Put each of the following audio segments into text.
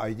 IG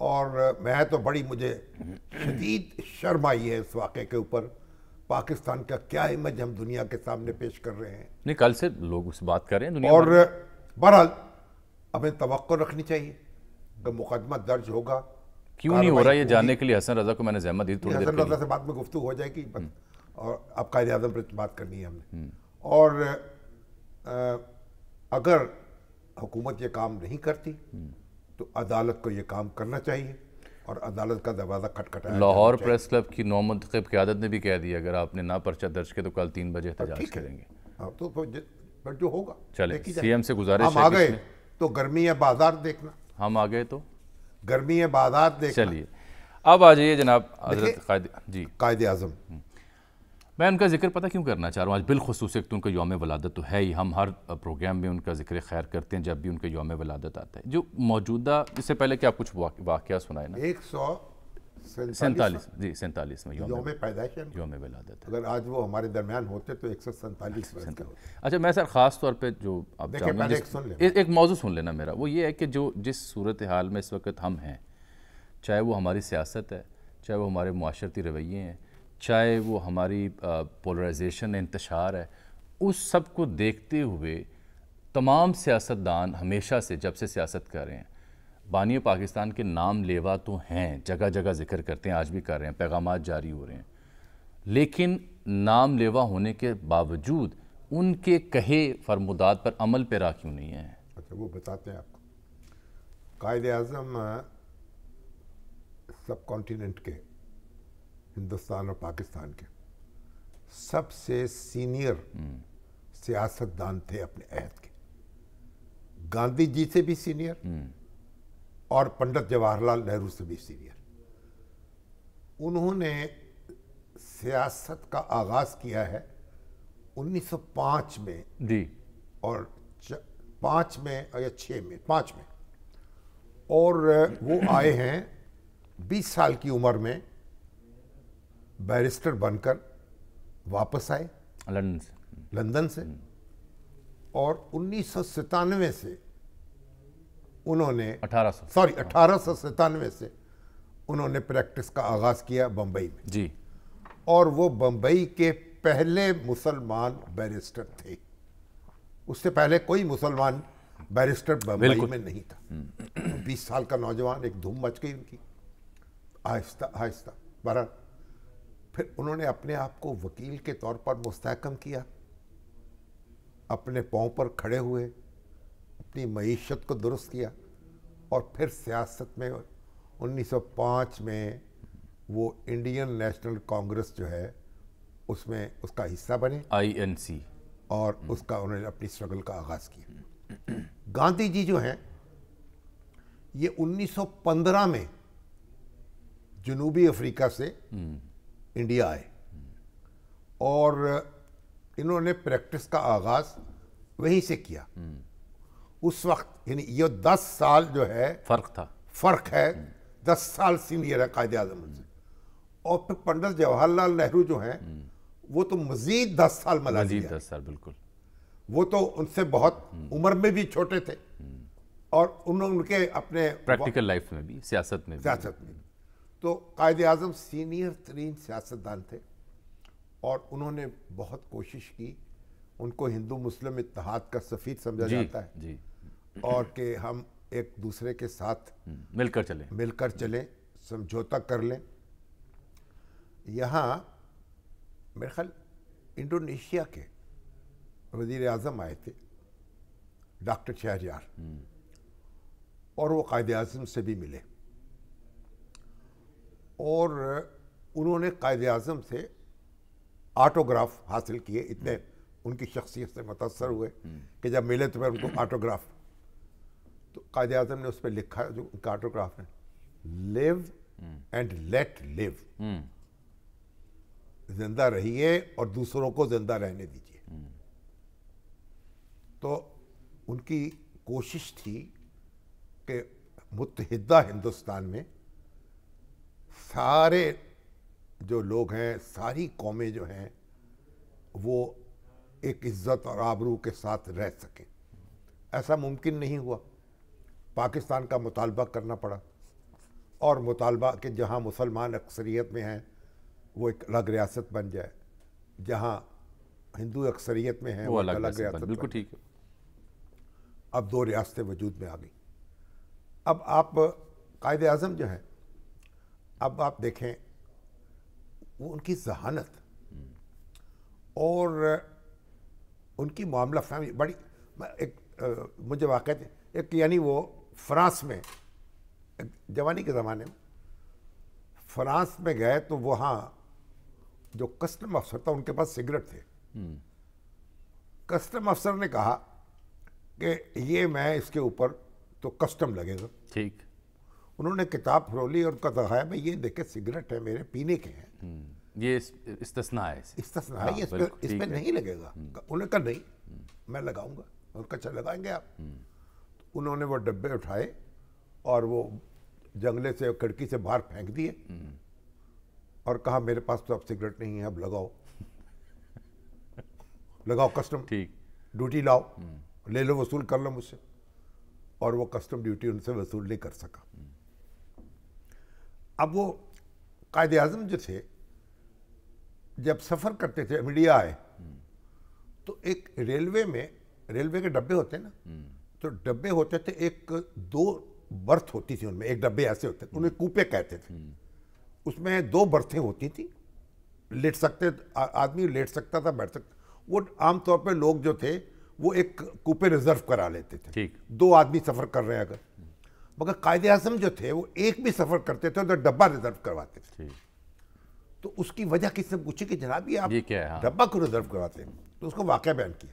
اور میں تو بڑی مجھے شدید شرم آئی ہے اس واقعے کے اوپر. پاکستان کا کیا امیج ہم دنیا کے سامنے پیش کر رہے ہیں. نہیں کل سے لوگ اس بات کر رہے ہیں دنیا اور بھر. بہرحال ہمیں توقع رکھنی چاہیے کہ مقدمہ درج ہوگا. کیوں نہیں ہو رہا یہ جاننے کے لیے حسن رضا کو میں نے زحمت دی تھوڑی دیر حسن کے رضا لیے. سے بات میں گفتگو ہو جائے گی اور اب قائد اعظم پر بات کرنی ہے ہم نے. اور اگر حکومت یہ کام نہیں کرتی تو عدالت کو یہ کام کرنا چاہیے اور عدالت کا دروازہ کھٹکھٹایا. لاہور پریس کلب کی نو منتخب قیادت نے بھی کہہ دیا اگر آپ نے نہ پرچہ درج کیا تو کل 3 بجے احتجاج کریں گے. تو پھر جو ہوگا چلیں سی ایم سے گزارش ہم ہے آ کہ گئے اس میں تو گرمی ہے بازار دیکھنا. ہم آ گئے تو گرمی ہے بازار دیکھنا. چلیے اب آ جائیے جناب حضرت قائد. جی قائد اعظم میں ان کا ذکر پتہ کیوں کرنا چاہ رہا ہوں آج بالخصوص. ایک تو ان کا یوم ولادت تو ہے ہی, ہم ہر پروگرام میں ان کا ذکر خیر کرتے ہیں جب بھی ان کا یوم ولادت آتا ہے. جو موجودہ اس سے پہلے کہ آپ کچھ واقعہ سنائیں نا. 147 جی 47 میں یوم پیدائش ہے. یوم ولادت. اگر آج وہ ہمارے درمیان ہوتے تو 147 برس کے ہوتے. اچھا میں سر خاص طور پہ جو آپ دیکھیں پہلے ایک سن لیں. ایک موضوع سن لینا میرا, وہ یہ ہے کہ جو جس صورتحال میں اس وقت ہم ہیں, چاہے وہ ہماری سیاست ہے, چاہے وہ ہمارے معاشرتی رویے ہیں, چاہے وہ ہماری پولرائزیشن انتشار ہے, اس سب کو دیکھتے ہوئے تمام سیاستدان ہمیشہ سے جب سے سیاست کر رہے ہیں بانی پاکستان کے نام لیوا تو ہیں, جگہ جگہ ذکر کرتے ہیں, آج بھی کر رہے ہیں, پیغامات جاری ہو رہے ہیں, لیکن نام لیوا ہونے کے باوجود ان کے کہے فرمودات پر عمل پیرا کیوں نہیں ہے؟ اچھا وہ بتاتے ہیں آپ کو. قائد اعظم سب کانٹیننٹ کے, ہندوستان اور پاکستان کے سب سے سینئر سیاستدان تھے اپنے عہد کے. گاندھی جی سے بھی سینئر اور پنڈت جواہر لال نہرو سے بھی سینئر. انہوں نے سیاست کا آغاز کیا ہے 1905 میں جی, اور 5 میں یا 6 میں 5 میں, اور وہ آئے ہیں 20 سال کی عمر میں بیرسٹر بن کر واپس آئے لندن سے. اور 1997 سے انہوں نے 1897 سے انہوں نے پریکٹس کا آغاز کیا بمبئی میں. جی, اور وہ بمبئی کے پہلے مسلمان بیرسٹر تھے. اس سے پہلے کوئی مسلمان بیرسٹر بمبئی میں نہیں تھا. 20 سال کا نوجوان, ایک دھوم مچ گئی ان کی آہستہ آہستہ. بہرحال پھر انہوں نے اپنے آپ کو وکیل کے طور پر مستحکم کیا, اپنے پاؤں پر کھڑے ہوئے, اپنی معیشت کو درست کیا, اور پھر سیاست میں 1905 میں وہ انڈین نیشنل کانگریس جو ہے اس میں اس کا حصہ بنے, INC, اور اس کا انہوں نے اپنی اسٹرگل کا آغاز کیا. گاندھی جی جو ہیں یہ 1915 میں جنوبی افریقہ سے انڈیا آئے, اور انہوں نے پریکٹس کا آغاز وہیں سے کیا. اس وقت یعنی یہ 10 سال جو ہے فرق ہے, 10 سال سینئر ہے قائد اعظم سے. اور پھر پنڈت جواہر لال نہرو جو ہیں وہ تو مزید 10 سال ملازم, 10 سال بالکل. وہ تو ان سے بہت عمر میں بھی چھوٹے تھے, اور ان کے اپنے پریکٹیکل لائف میں بھی, سیاست میں بھی. تو قائد اعظم سینئر ترین سیاستدان تھے, اور انہوں نے بہت کوشش کی. ان کو ہندو مسلم اتحاد کا سفیر سمجھا جاتا ہے, اور کہ ہم ایک دوسرے کے ساتھ مل کر چلیں, سمجھوتا کر لیں. یہاں میرے خیال انڈونیشیا کے وزیر اعظم آئے تھے ڈاکٹر شہریار, اور وہ قائد اعظم سے بھی ملے, اور انہوں نے قائد اعظم سے آٹوگراف حاصل کیے. اتنے ان کی شخصیت سے متاثر ہوئے کہ جب ملے تو پھر ان کو آٹوگراف. تو قائد اعظم نے اس پہ لکھا, جو ان کا آٹوگراف ہے, لیو اینڈ لیٹ لیو, زندہ رہیے اور دوسروں کو زندہ رہنے دیجیے. تو ان کی کوشش تھی کہ متحدہ ہندوستان میں سارے جو لوگ ہیں, ساری قومیں جو ہیں, وہ ایک عزت اور آبرو کے ساتھ رہ سکیں. ایسا ممکن نہیں ہوا, پاکستان کا مطالبہ کرنا پڑا, اور مطالبہ کہ جہاں مسلمان اکثریت میں ہیں وہ ایک الگ ریاست بن جائے، جہاں ہندو اکثریت میں ہیں وہ وہ ایک الگ الگ ریاست بن بالکل جائے۔ ٹھیک ہے۔ اب 2 ریاستیں وجود میں آ گئی۔ اب آپ قائد اعظم جو ہیں، اب آپ دیکھیں وہ ان کی ذہانت اور ان کی معاملہ فہمی بڑی، مجھے واقعات ایک، یعنی وہ فرانس میں جوانی کے زمانے میں فرانس میں گئے تو وہاں جو کسٹم افسر تھا ان کے پاس سگریٹ تھے۔ کسٹم افسر نے کہا کہ یہ میں اس کے اوپر تو کسٹم لگے گا۔ ٹھیک۔ انہوں نے کتاب پھرولی اور کا دکھایا بھائی یہ دیکھیں سگریٹ ہے میرے پینے کے ہیں، یہ استثناء ہے، استثناء ہے، اس پہ نہیں لگے گا۔ انہوں نے کہا نہیں میں لگاؤں گا۔ اور کہا چل لگائیں گے آپ۔ انہوں نے وہ ڈبے اٹھائے اور وہ جنگلے سے کھڑکی سے باہر پھینک دیے اور کہا میرے پاس تو اب سگریٹ نہیں ہے، اب لگاؤ لگاؤ کسٹم ٹھیک ڈیوٹی لاؤ، لے لو وصول کر لو مجھ سے۔ اور وہ کسٹم ڈیوٹی ان سے وصول نہیں کر سکا۔ اب وہ قائد اعظم جو تھے جب سفر کرتے تھے، میڈیا آئے تو ایک ریلوے میں، ریلوے کے ڈبے ہوتے ہیں نا، تو ڈبے ہوتے تھے، ایک 2 برتھ ہوتی تھی ان میں، ایک ڈبے ایسے ہوتے تھے، انہیں کوپے کہتے تھے۔ اس میں 2 برتھیں ہوتی تھیں، لیٹ سکتے آدمی لیٹ سکتا تھا، بیٹھ سکتا۔ وہ عام طور پہ لوگ جو تھے وہ ایک کوپے ریزرو کرا لیتے تھے، ٹھیک 2 آدمی سفر کر رہے ہیں اگر، مگر قائد اعظم جو تھے وہ ایک بھی سفر کرتے تھے تو ڈبہ ریزرو کرواتے تھے۔ تو اس کی وجہ کس نے پوچھی کہ جناب یہ آپ ڈبہ کو ریزرو کرواتے ہیں، تو اس کو واقعہ بیان کیا۔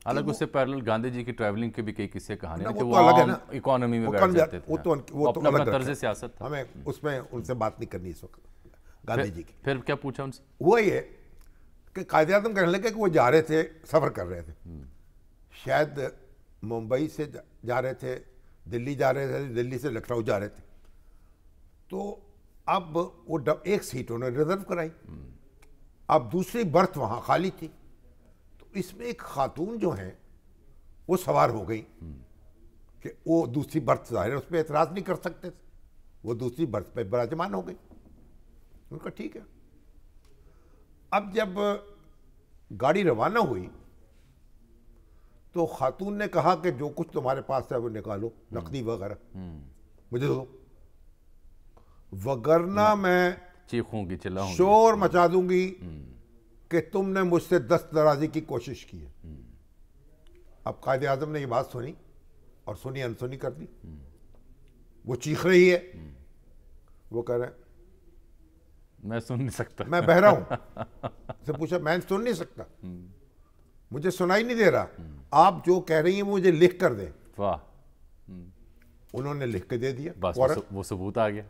حالانکہ اس سے پیرلل گاندھی جی کی ٹریولنگ کے بھی کئی قصے کہانی ہیں کہ وہ وہ تو الگ ہے عام نا، اکانومی میں بیٹھ جاتے تھے، وہ تو اپنا الگ طرز رکھا ہے۔ سیاست تھا۔ ہمیں اس میں ان سے بات نہیں کرنی اس وقت گاندھی جی کی۔ پھر کیا پوچھا ان سے؟ وہ یہ کہ قائد اعظم کہنے لگے کہ وہ جا رہے تھے، سفر کر رہے تھے، شاید ممبئی سے جا رہے تھے، دلی جا رہے تھے، دلی سے لکھنؤ جا رہے تھے، تو اب وہ ایک سیٹ انہوں نے ریزرو کرائی، اب دوسری برتھ وہاں خالی تھی، تو اس میں ایک خاتون جو ہیں وہ سوار ہو گئی کہ وہ دوسری برتھ ظاہر ہے اس پہ اعتراض نہیں کر سکتے تھے، وہ دوسری برتھ پہ براجمان ہو گئی۔ ان کا ٹھیک ہے۔ اب جب گاڑی روانہ ہوئی تو خاتون نے کہا کہ جو کچھ تمہارے پاس ہے وہ نکالو، نقدی وغیرہ مجھے دو، وگرنہ میں چیخوں گی، چلاؤں گی، شور مچا دوں گی کہ تم نے مجھ سے دست درازی کی کوشش کی ہے۔ اب قائد اعظم نے یہ بات سنی اور سنی انسنی کر دی، وہ چیخ رہی ہے، وہ کہہ رہے ہیں میں سن نہیں سکتا، میں بہرا ہوں۔ سے پوچھا میں سن نہیں سکتا، مجھے سنائی نہیں دے رہا، آپ جو کہہ رہی ہیں مجھے لکھ کر دیں۔ واہ، انہوں نے لکھ کے دے دیا، بس وہ ثبوت آ گیا۔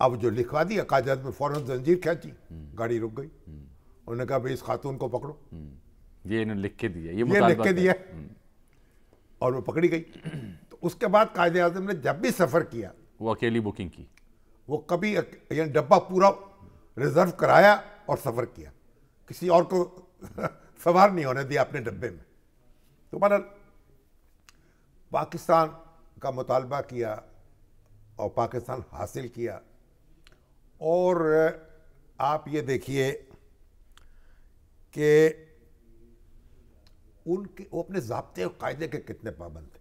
اب جو لکھوا دیا قائد اعظم نے فوراً زنجیر کھینچی، گاڑی رک گئی۔ انہوں نے کہا بھائی اس خاتون کو پکڑو، یہ انہوں نے لکھ کے دیا، یہ لکھ کے دیا، اور وہ پکڑی گئی۔ تو اس کے بعد قائد اعظم نے جب بھی سفر کیا وہ اکیلی بکنگ کی، وہ کبھی یعنی ڈبہ پورا ریزرو کرایا اور سفر کیا، کسی اور کو سوار نہیں ہونے دیا اپنے ڈبے میں۔ تو بہرحال پاکستان کا مطالبہ کیا اور پاکستان حاصل کیا، اور آپ یہ دیکھیے کہ وہ اپنے ضابطے اور قاعدے کے کتنے پابند تھے۔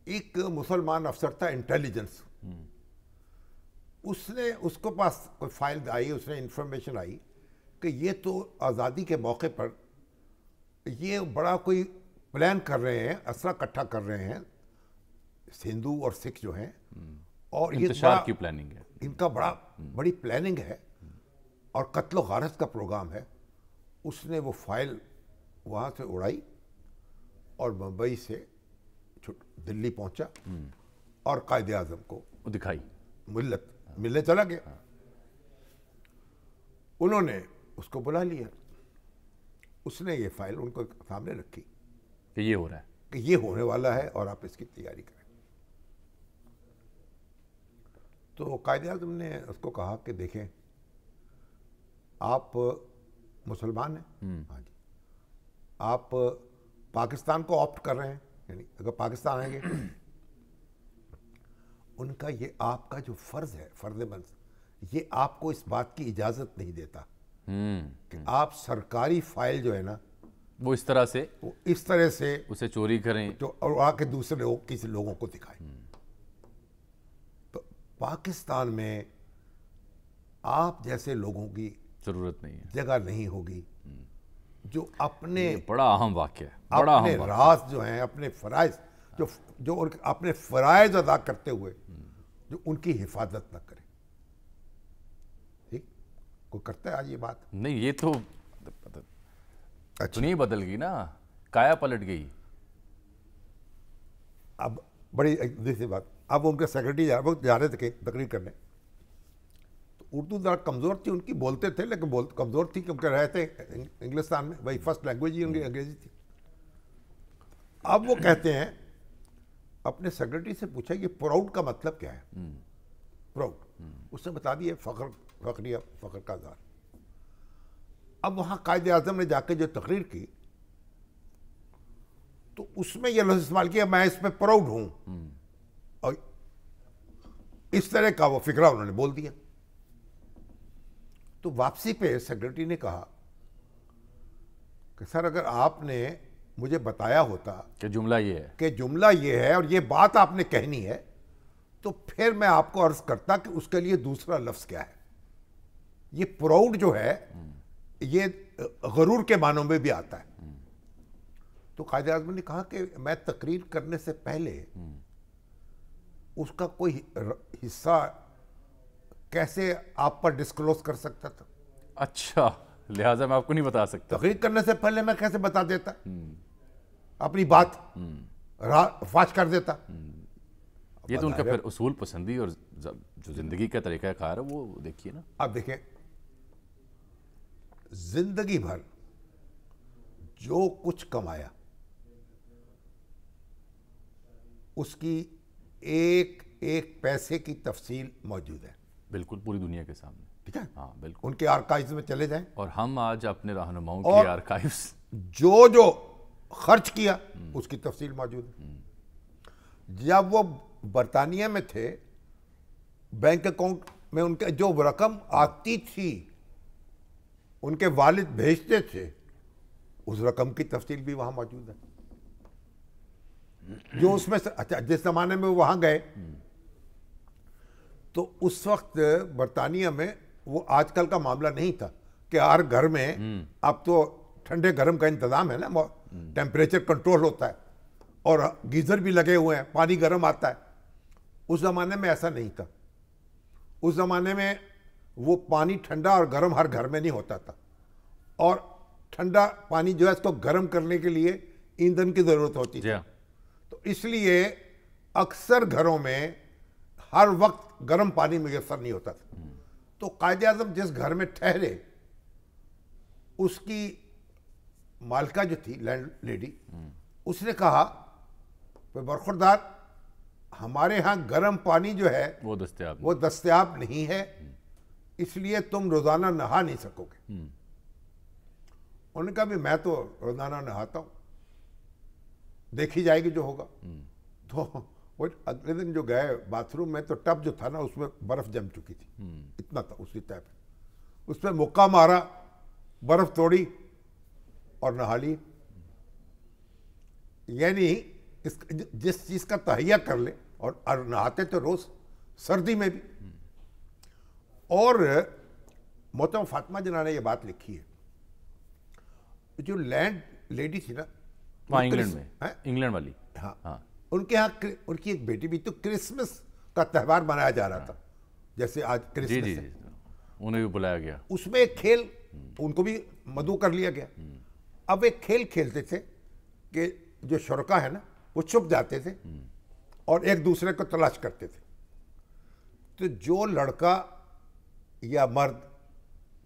ایک مسلمان افسر تھا انٹیلیجنس، اس کو پاس کوئی فائل آئی، اس نے انفارمیشن آئی کہ یہ تو آزادی کے موقع پر یہ بڑا کوئی پلان کر رہے ہیں، اسلحہ اکٹھا کر رہے ہیں ہندو اور سکھ جو ہیں، اور یہ انتشار کی پلاننگ ہے، ان کا بڑی پلاننگ ہے اور قتل و غارت کا پروگرام ہے۔ اس نے وہ فائل وہاں سے اڑائی اور ممبئی سے دلی پہنچا اور قائد اعظم کو دکھائی، ملنے چلا گیا۔ انہوں نے اس کو بلا لیا، اس نے یہ فائل ان کو سامنے رکھی کہ یہ ہو رہا ہے، کہ یہ ہونے والا ہے اور آپ اس کی تیاری کریں۔ تو قائد اعظم نے اس کو کہا کہ دیکھیں آپ مسلمان ہیں، ہاں جی، آپ پاکستان کو آپٹ کر رہے ہیں، یعنی اگر پاکستان آئیں گے ان کا یہ آپ کا جو فرض ہے، فرض منصب، یہ آپ کو اس بات کی اجازت نہیں دیتا کہ آپ سرکاری فائل جو ہے نا وہ اس طرح سے وہ اس طرح سے اسے چوری کریں اور آ کے دوسرے لوگ کسی لوگوں کو دکھائیں. تو پاکستان میں آپ جیسے لوگوں کی ضرورت نہیں ہے. جگہ نہیں ہوگی جو اپنے بڑا اہم واقعہ ہے، بڑا اپنے اہم واقعہ. راز جو ہیں، اپنے فرائض جو اپنے فرائض ادا کرتے ہوئے جو ان کی حفاظت نہ کرے. ٹھیک، کوئی کرتا ہے آج یہ بات؟ نہیں، یہ تو دنیا بدل گئی نا، کایا پلٹ گئی. اب بڑی دوسری بات، اب ان کے سیکرٹری جا رہے تھے تقریر کرنے، تو اردو ذرا کمزور تھی ان کی، بولتے تھے لیکن کمزور تھی کیونکہ رہے تھے انگلستان میں، وہی فرسٹ لینگویج ہی ان کی انگریزی تھی. اب وہ کہتے ہیں، اپنے سیکرٹری سے پوچھا یہ پراؤڈ کا مطلب کیا ہے؟ پراؤڈ اس نے بتا دیا فخریہ، فخر کا اظہار. اب وہاں قائد اعظم نے جا کے جو تقریر کی تو اس میں یہ لفظ استعمال کیا، میں اس پہ پراؤڈ ہوں، اور اس طرح کا وہ فکرہ انہوں نے بول دیا. تو واپسی پہ سیکرٹری نے کہا کہ سر اگر آپ نے مجھے بتایا ہوتا کہ جملہ یہ ہے، کہ جملہ یہ ہے اور یہ بات آپ نے کہنی ہے، تو پھر میں آپ کو عرض کرتا کہ اس کے لیے دوسرا لفظ کیا ہے. یہ پراؤڈ جو ہے یہ غرور کے معنوں میں بھی آتا ہے. تو قائد اعظم نے کہا کہ میں تقریر کرنے سے پہلے اس کا کوئی حصہ کیسے آپ پر ڈسکلوز کر سکتا تھا؟ اچھا، لہٰذا میں آپ کو نہیں بتا سکتا. تقریر کرنے سے پہلے میں کیسے بتا دیتا، اپنی بات فاش کر دیتا. یہ تو ان کا پھر اصول پسندی اور جو زندگی کا طریقہ کار ہے وہ دیکھیے نا. اب دیکھیں، زندگی بھر جو کچھ کمایا اس کی ایک ایک پیسے کی تفصیل موجود ہے، بالکل پوری دنیا کے سامنے. ٹھیک ہے، ہاں بالکل. ان کے آرکائیوز میں چلے جائیں، اور ہم آج اپنے رہنماؤں کے آرکائیوز جو خرچ کیا اس کی تفصیل موجود ہے. جب وہ برطانیہ میں تھے، بینک اکاؤنٹ میں ان کے جو رقم آتی تھی ان کے والد بھیجتے تھے، اس رقم کی تفصیل بھی وہاں موجود ہے. جو اس میں اچھا جس زمانے میں وہاں گئے تو اس وقت برطانیہ میں وہ آج کل کا معاملہ نہیں تھا کہ ہر گھر میں اب تو ٹھنڈے گرم کا انتظام ہے نا، ٹیمپریچر کنٹرول ہوتا ہے اور گیزر بھی لگے ہوئے ہیں، پانی گرم آتا ہے. اس زمانے میں ایسا نہیں تھا. اس زمانے میں وہ پانی ٹھنڈا اور گرم ہر گھر میں نہیں ہوتا تھا، اور ٹھنڈا پانی جو ہے اس کو گرم کرنے کے لیے ایندھن کی ضرورت ہوتی تھی. تو اس لیے اکثر گھروں میں ہر وقت گرم پانی میسر نہیں ہوتا تھا. تو قائد اعظم جس گھر میں ٹھہرے اس کی مالکہ جو تھی لینڈ لیڈی، اس نے کہا برخوردار، ہمارے ہاں گرم پانی جو ہے وہ دستیاب نہیں ہے، اس لیے تم روزانہ نہا نہیں سکو گے. انہوں نے کہا بھی میں تو روزانہ نہاتا ہوں، دیکھی جائے گی جو ہوگا. تو وہ اگلے دن جو گئے باتھ روم میں تو ٹب جو تھا نا اس میں برف جم چکی تھی، اتنا تھا اسی ٹائپ. اس پہ مکہ مارا، برف توڑی اور نہا لی. یعنی جس چیز کا تہیہ کر لے، اور نہاتے تو روز سردی میں بھی. اور محترمہ فاطمہ جناح نے یہ بات لکھی ہے، جو لینڈ لیڈی تھی نا انگلینڈ میں، انگلینڈ والی، ہاں ان کے ہاں ان کی ایک بیٹی بھی تو کرسمس کا تہوار منایا جا رہا تھا، جیسے آج کرسمس ہے، انہیں بھی بلایا گیا. اس میں ایک کھیل ان کو بھی مدعو کر لیا گیا. اب ایک کھیل کھیلتے تھے کہ جو شرکا ہے نا وہ چھپ جاتے تھے اور ایک دوسرے کو تلاش کرتے تھے. تو جو لڑکا یا مرد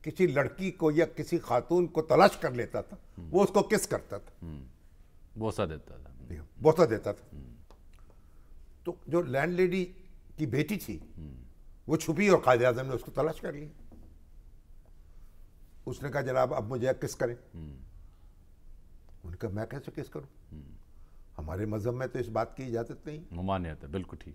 کسی لڑکی کو یا کسی خاتون کو تلاش کر لیتا تھا وہ اس کو کس کرتا تھا، بوسہ دیتا تھا. بوسہ دیتا تھا. تو جو لینڈ لیڈی کی بیٹی تھی وہ چھپی اور قائد اعظم نے اس کو تلاش کر لی. اس نے کہا جناب اب مجھے کس کریں. ان کا میں کیسے کس کروں، ہمارے مذہب میں تو اس بات کی اجازت نہیں. ممانعت ہے، بالکل ٹھیک.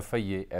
FIA,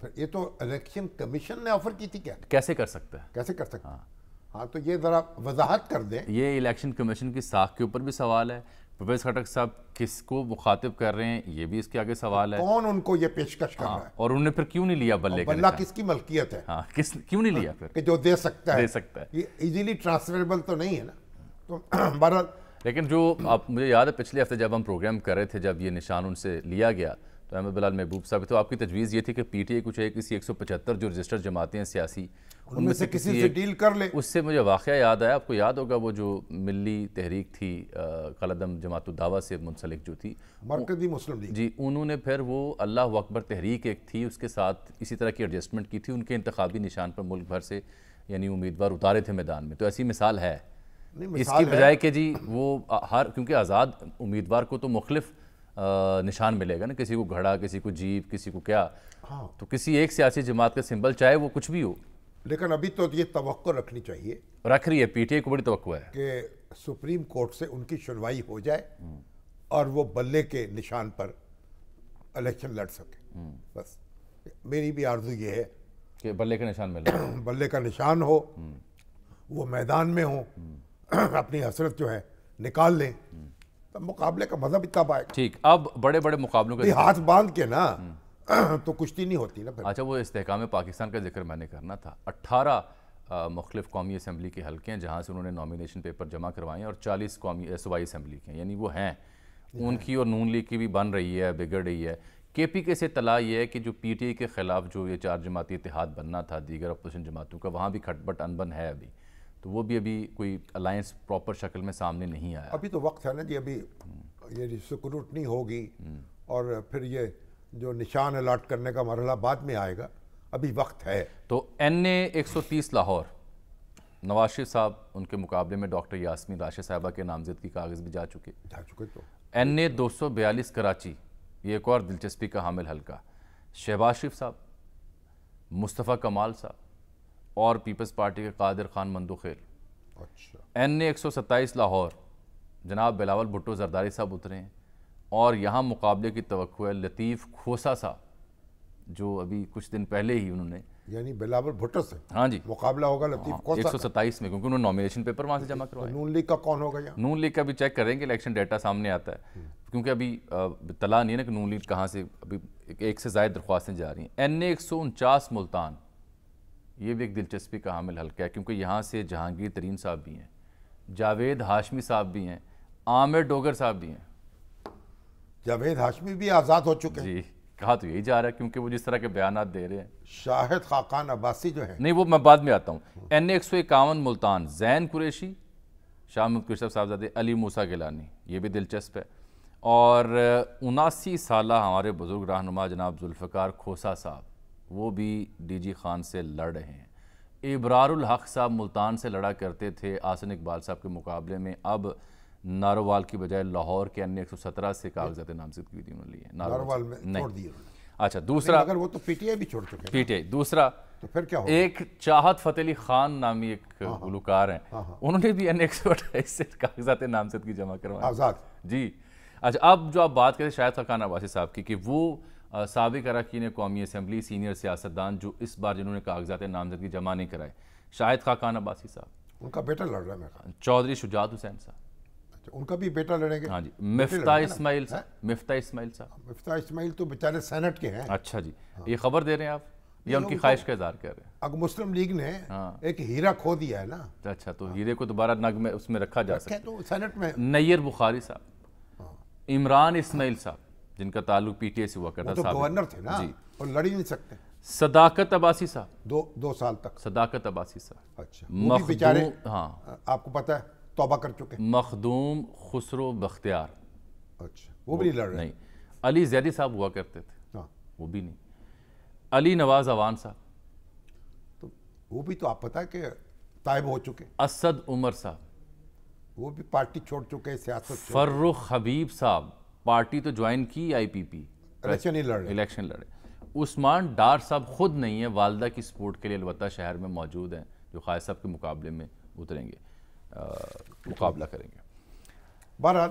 پھر یہ تو الیکشن کمیشن نے آفر کی تھی کیا؟ کیسے کر سکتا ہے؟ کیسے کر سکتے ہیں؟ ہاں تو یہ ذرا وضاحت کر دیں. یہ الیکشن کمیشن کی ساخت کے اوپر بھی سوال ہے. پروفیسر خٹک صاحب کس کو مخاطب کر رہے ہیں یہ بھی اس کے آگے سوال ہے. کون ان کو یہ پیشکش کر رہا ہے اور انہوں نے پھر کیوں نہیں لیا بلے کا بلہ کس کی ملکیت ہے؟ ہاں کیوں نہیں لیا پھر کہ جو دے سکتا دے سکتا ہے. یہ ایزیلی ٹرانسفریبل تو نہیں ہے نا. تو بہرحال لیکن جو آپ مجھے یاد ہے پچھلے ہفتے جب ہم پروگرام کر رہے تھے جب یہ نشان ان سے لیا گیا تو احمد بلال محبوب صاحب تو آپ کی تجویز یہ تھی کہ پی ٹی اے کچھ کسی 175 جو رجسٹرڈ جماعتیں ہیں سیاسی ان میں سے کسی سے ڈیل کر لے. اس سے مجھے واقعہ یاد آیا. آپ کو یاد ہوگا وہ جو ملی تحریک تھی قلعدم جماعت الدعوہ سے منسلک جو تھی مرکزی مسلم لیگ جی انہوں نے پھر وہ اللہ اکبر تحریک ایک تھی اس کے ساتھ اسی طرح کی ایڈجسٹمنٹ کی تھی. ان کے انتخابی نشان پر ملک بھر سے یعنی امیدوار اتارے تھے میدان میں. تو ایسی مثال ہے اس کی بجائے کہ جی وہ کیونکہ آزاد امیدوار کو تو مختلف نشان ملے گا نا. کسی کو گھڑا کسی کو جیپ کسی کو کیا. تو کسی ایک سیاسی جماعت کا سمبل چاہے وہ کچھ بھی ہو. لیکن ابھی تو یہ توقع رکھنی چاہیے رکھ رہی ہے پی ٹی اے کو بڑی توقع ہے کہ سپریم کورٹ سے ان کی سنوائی ہو جائے اور وہ بلے کے نشان پر الیکشن لڑ سکے. بس میری بھی آرزو یہ ہے کہ بلے کا نشان ملے بلے کا نشان ہو وہ میدان میں ہو اپنی حسرت جو ہے نکال لیں تب مقابلے کا مزہ بھی تب آئے. ٹھیک اب بڑے بڑے مقابلوں کا ہاتھ باندھ کے نا تو کشتی نہیں ہوتی نا. اچھا وہ استحکام پاکستان کا ذکر میں نے کرنا تھا. 18 مختلف قومی اسمبلی کے حلقے ہیں جہاں سے انہوں نے نامینیشن پیپر جمع کروائے ہیں اور 40 قومی صوبائی اسمبلی کے ہیں یعنی وہ ہیں ان کی اور نون لیگ کی بھی بن رہی ہے بگڑ رہی ہے. کے پی کے سے اطلاع یہ ہے کہ جو پی ٹی اے کے خلاف جو یہ 4 جماعتی اتحاد بننا تھا دیگر اپوزیشن جماعتوں کا وہاں بھی کھٹ بٹ انبن ہے ابھی. تو وہ بھی ابھی کوئی الائنس پراپر شکل میں سامنے نہیں آیا. ابھی تو وقت ہے نا جی. ابھی یہ سکروٹنی ہوگی اور پھر یہ جو نشان الاٹ کرنے کا مرحلہ بعد میں آئے گا. ابھی وقت ہے. تو این اے 130 لاہور نواز شریف صاحب ان کے مقابلے میں ڈاکٹر یاسمین راشد صاحبہ کے نامزد کی کاغذ بھی جا چکے. تو این اے 242 کراچی یہ ایک اور دلچسپی کا حامل حلقہ شہباز شریف صاحب مصطفیٰ کمال صاحب اور پیپلز پارٹی کے قادر خان مندوخیل. اچھا این اے 127 لاہور جناب بلاول بھٹو زرداری صاحب اترے ہیں اور یہاں مقابلے کی توقع ہے لطیف کھوسا صاحب جو ابھی کچھ دن پہلے ہی انہوں نے یعنی بلاول بھٹو سے ہاں جی مقابلہ ہوگا لطیف کھوسا 127 میں کیونکہ انہوں نے نامینیشن پیپر وہاں سے جمع کروائے. نون لیگ کا کون ہوگا یہاں؟ نون لیگ کا بھی چیک کریں گے الیکشن ڈیٹا سامنے آتا ہے کیونکہ ابھی اطلاع نہیں ہے نا کہ نون لیگ کہاں سے ابھی ایک سے زائد درخواستیں جا رہی ہیں. این اے 149 ملتان یہ بھی ایک دلچسپی کا حامل حلقہ ہے کیونکہ یہاں سے جہانگیر ترین صاحب بھی ہیں جاوید ہاشمی صاحب بھی ہیں عامر ڈوگر صاحب بھی ہیں. جاوید ہاشمی بھی آزاد ہو چکے ہیں جی کہا تو یہی جا رہا ہے کیونکہ وہ جس طرح کے بیانات دے رہے ہیں. شاہد خاقان عباسی جو ہیں نہیں وہ میں بعد میں آتا ہوں. این اے 151 ملتان زین قریشی شاہ محمود قریشی صاحبزادے علی موسیٰ گیلانی یہ بھی دلچسپ ہے. اور 79 سالہ ہمارے بزرگ رہنما جناب ذوالفقار کھوسا صاحب وہ بھی ڈی جی خان سے لڑ رہے ہیں. ابرار الحق صاحب ملتان سے لڑا کرتے تھے آسن اقبال صاحب کے مقابلے میں. اب نارووال کی بجائے لاہور کے این اے 117 سے کاغذات نامزدگی انہوں نے لیے. نارووال میں چھوڑ دیے. اچھا دوسرا اگر وہ تو پی ٹی آئی بھی چھوڑ چکے ہیں پی ٹی آئی. دوسرا تو پھر کیا ہوگا؟ ایک چاہت فتح علی خان نامی ایک گلوکار ہیں انہوں نے بھی این اے 128 سے کاغذات نامزدگی جمع کروائے آزاد. جی اچھا اب جو آپ بات کریں شاہد خاقان عباسی صاحب کی کہ وہ سابق اراکین قومی اسمبلی سینئر سیاستدان جو اس بار جنہوں نے کاغذات نامزدگی جمع نہیں کرائے شاہد خاقان عباسی صاحب ان کا بیٹا لڑ رہا ہے میرا خیال. چودھری شجاعت حسین صاحب ان کا بھی بیٹا لڑیں گے. ہاں جی مفتاح اسماعیل صاحب مفتاح اسماعیل تو بیچارے سینٹ کے ہیں. اچھا جی یہ خبر دے رہے ہیں آپ یا ان کی خواہش کا اظہار کر رہے ہیں؟ اگر مسلم لیگ نے ایک ہیرا کھو دیا ہے نا. اچھا تو ہیرے کو دوبارہ نگ میں اس میں رکھا جا سکتا ہے. تو سینٹ میں نیر بخاری صاحب عمران اسماعیل صاحب جن کا تعلق پی ٹی اے سے ہوا کرتا تو گورنر تھے نا اور لڑ ہی نہیں سکتے. صداقت عباسی صاحب 2 سال تک. صداقت عباسی صاحب اچھا وہ بھی بیچارے ہاں آپ کو پتہ ہے توبہ کر چکے. مخدوم خسرو بختیار اچھا وہ بھی نہیں لڑ رہے. نہیں. علی زیدی صاحب ہوا کرتے تھے وہ بھی نہیں. علی نواز اوان صاحب تو وہ بھی تو آپ پتہ ہے کہ طائب ہو چکے. اسد عمر صاحب وہ بھی پارٹی چھوڑ چکے سیاست. فرخ حبیب صاحب پارٹی تو جوائن کی آئی پی پی الیکشن نہیں لڑ رہے. الیکشن لڑے. عثمان ڈار صاحب خود نہیں ہے والدہ کی سپورٹ کے لیے البتہ شہر میں موجود ہیں جو قائد صاحب کے مقابلے میں اتریں گے مقابلہ کریں گے. بہرحال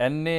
NA